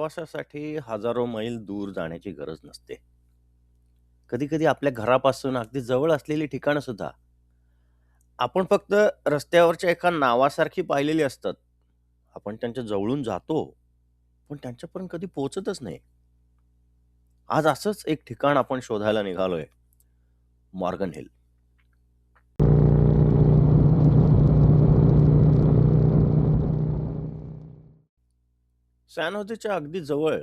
प्रवासासाठी हजारो मैल दूर जाण्याची गरज नसते. कधी-कधी आपल्या घरापासून अगदी जवळ असलेली ठिकाणं सुद्धा आपण फक्त रस्त्यावरच्या एका नावासारखी पाहिलेली असतात. आपण त्यांच्या जवळून जातो, पण त्यांच्यापर्यंत कधी पोहोचतच नाही. आज असंच एक ठिकाण आपण शोधायला निघालोय, मॉर्गन हिल. सॅन होजेच्या अगदी जवळ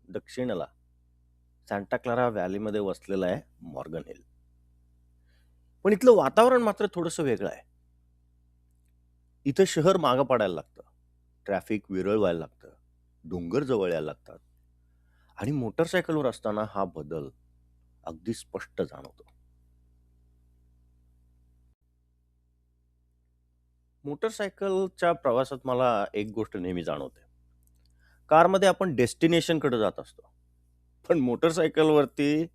दक्षिणेला सांता क्लारा व्हॅलीमध्ये वसलेलं आहे मॉर्गन हिल. पण इथलं वातावरण मात्र थोडंसं वेगळं आहे. इथं शहर मागं पडायला लागतं. ट्रॅफिक विरळ व्हायला लागतं. डोंगर जवळ यायला लागतात आणि मोटरसायकलवर असताना हा बदल अगदी स्पष्ट जाणवतो. मोटरसायकलच्या प्रवासात मला एक गोष्ट नेहमी जाणवते. कारमध्ये आपण डेस्टिनेशनकडे जात असतो. पण मोटरसायकलवरती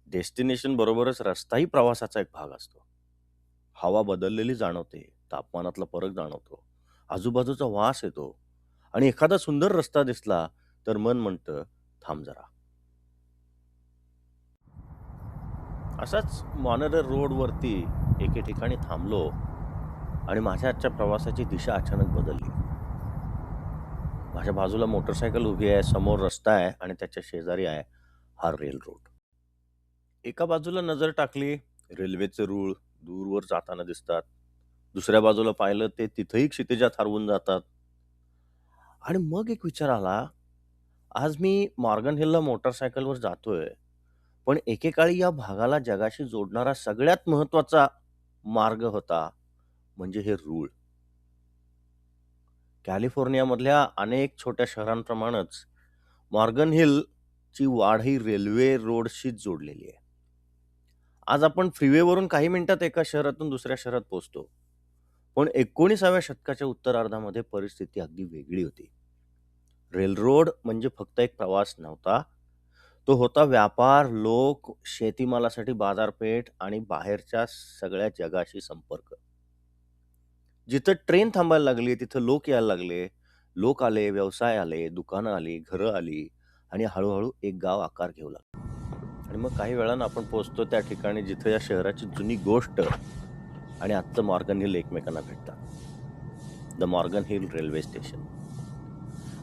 डेस्टिनेशन बरोबरच रस्ताही प्रवासाचा एक भाग असतो. हवा बदललेली जाणवते, तापमानातला फरक जाणवतो, आजूबाजूचा वास येतो आणि एखादा सुंदर रस्ता दिसला तर मन म्हणतं, थांब जरा. असाच मॉनरे रोडवरती एके ठिकाणी थांबलो आणि माझ्या आजच्या प्रवासाची दिशा अचानक बदलली. माझ्या बाजूला मोटरसायकल उभी आहे, समोर रस्ता आहे आणि त्याच्या शेजारी आहे हा रेल रोड. एका बाजूला नजर टाकली, रेल्वेचे रूळ दूरवर जाताना दिसतात. दुसऱ्या बाजूला पाहिलं ते तिथंही क्षितिजात हरवून जातात. आणि मग एक विचार आला, आज मी मॉर्गन हिलला मोटरसायकलवर जातोय, पण एकेकाळी या भागाला जगाशी जोडणारा सगळ्यात महत्वाचा मार्ग होता, म्हणजे हे रूळ. कॅलिफोर्नियामधल्या अनेक छोट्या शहरांप्रमाणेच मॉर्गन हिलची वाढ ही रेल्वे रोडशीच जोडलेली आहे. आज आपण फ्रीवेवरून काही मिनिटात एका शहरातून दुसऱ्या शहरात पोहोचतो. पण 19व्या शतकाच्या उत्तरार्धामध्ये परिस्थिती अगदी वेगळी होती. रेल्रोड म्हणजे फक्त एक प्रवास नव्हता. तो होता व्यापार, लोक, शेतीमालासाठी बाजारपेठ आणि बाहेरच्या सगळ्या जगाशी संपर्क. जिथं ट्रेन थांबायला लागली, तिथं लोक यायला लागले. लोक आले, व्यवसाय आले, दुकानं आली, घरं आली आणि हळू एक गाव आकार घेऊ लागलं. आणि मग काही वेळानं आपण पोहोचतो त्या ठिकाणी जिथं या शहराची जुनी गोष्ट आणि आजचं मॉर्गन हिल एकमेकांना भेटतात. The Morgan hill railway station.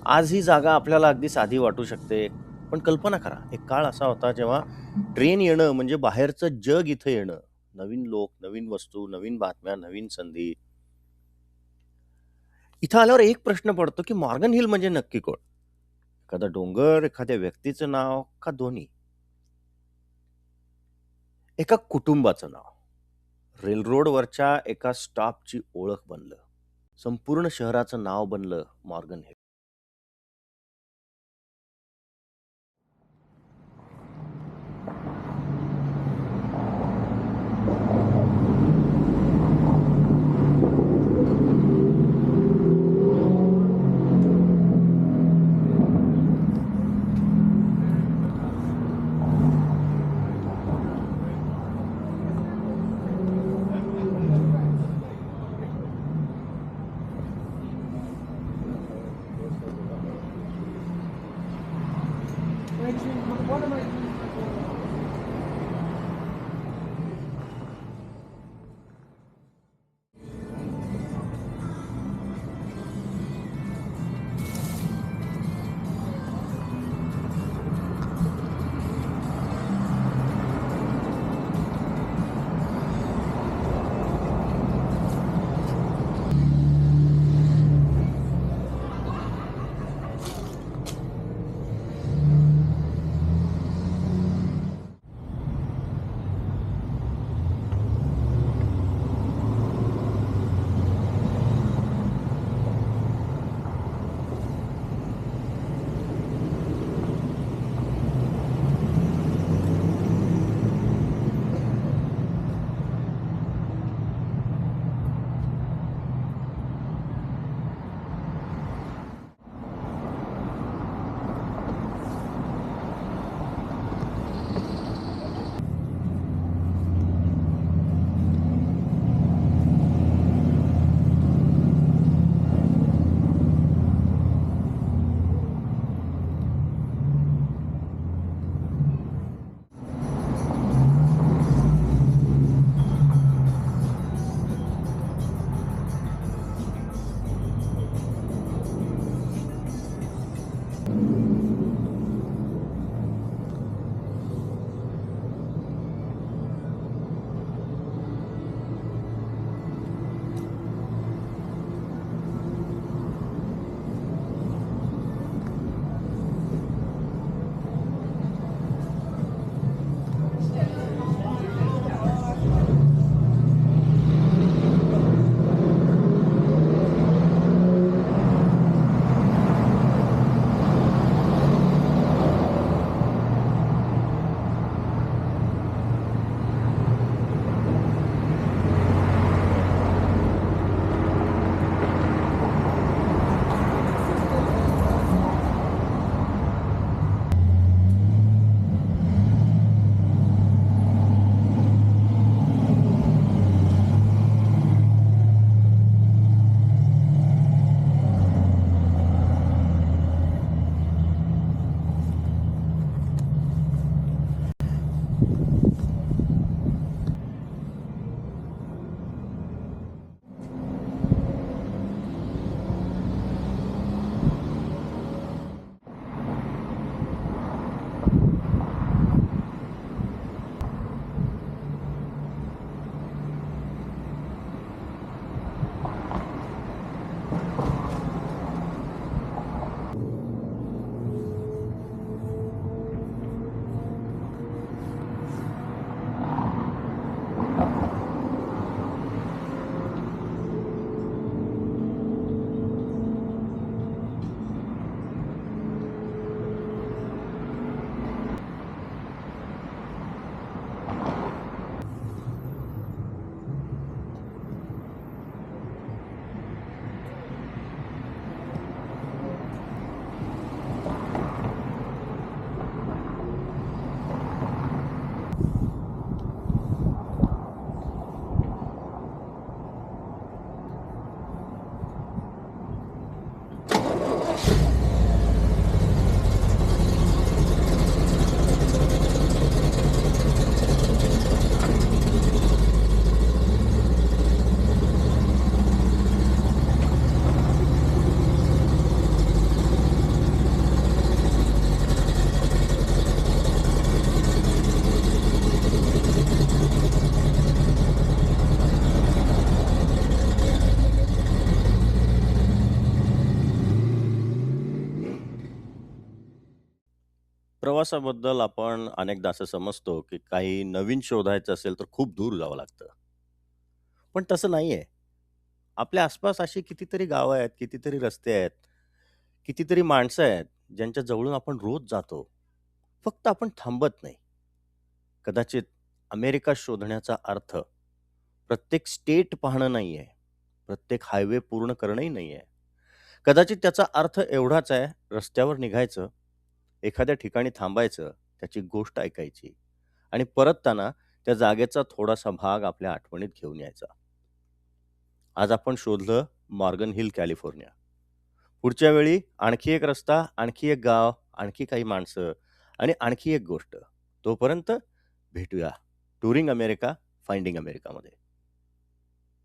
आज ही जागा आपल्याला अगदी साधी वाटू शकते, पण कल्पना करा, एक काळ असा होता जेव्हा ट्रेन येणं म्हणजे बाहेरचं जग इथं येणं. नवीन लोक, नवीन वस्तू, नवीन बातम्या, नवीन संधी. इथं आल्यावर एक प्रश्न पडतो, की मॉर्गन हिल म्हणजे नक्की कोण? एखादा डोंगर, एखाद्या व्यक्तीचं नाव का दोन्ही? एका कुटुंबाचं नाव. रेलरोडवरच्या एका स्टॉपची ओळख बनलं. संपूर्ण शहराचं नाव बनलं मॉर्गन हिल. प्रवासाबद्दल आपण अनेकदा असं समजतो, की काही नवीन शोधायचं असेल तर खूप दूर जावं लागतं. पण तसं नाहीये. आपल्या आसपास अशी कितीतरी गावं आहेत, कितीतरी रस्ते आहेत, कितीतरी माणसं आहेत, ज्यांच्या जवळून आपण रोज जातो. फक्त आपण थांबत नाही. कदाचित अमेरिका शोधण्याचा अर्थ प्रत्येक स्टेट पाहणं नाहीये. प्रत्येक हायवे पूर्ण करणंही नाहीये. कदाचित त्याचा अर्थ एवढाच आहे, रस्त्यावर निघायचं, एखाद्या ठिकाणी थांबायचं, त्याची गोष्ट ऐकायची आणि परतताना त्या जागेचा थोडासा भाग आपल्या आठवणीत घेऊन यायचा. आज आपण शोधलं मॉर्गन हिल, कॅलिफोर्निया. पुढच्या वेळी आणखी एक रस्ता, आणखी एक गाव, आणखी काही माणसं आणि आणखी एक गोष्ट. तोपर्यंत भेटूया. Touring America, finding अमेरिकामध्ये.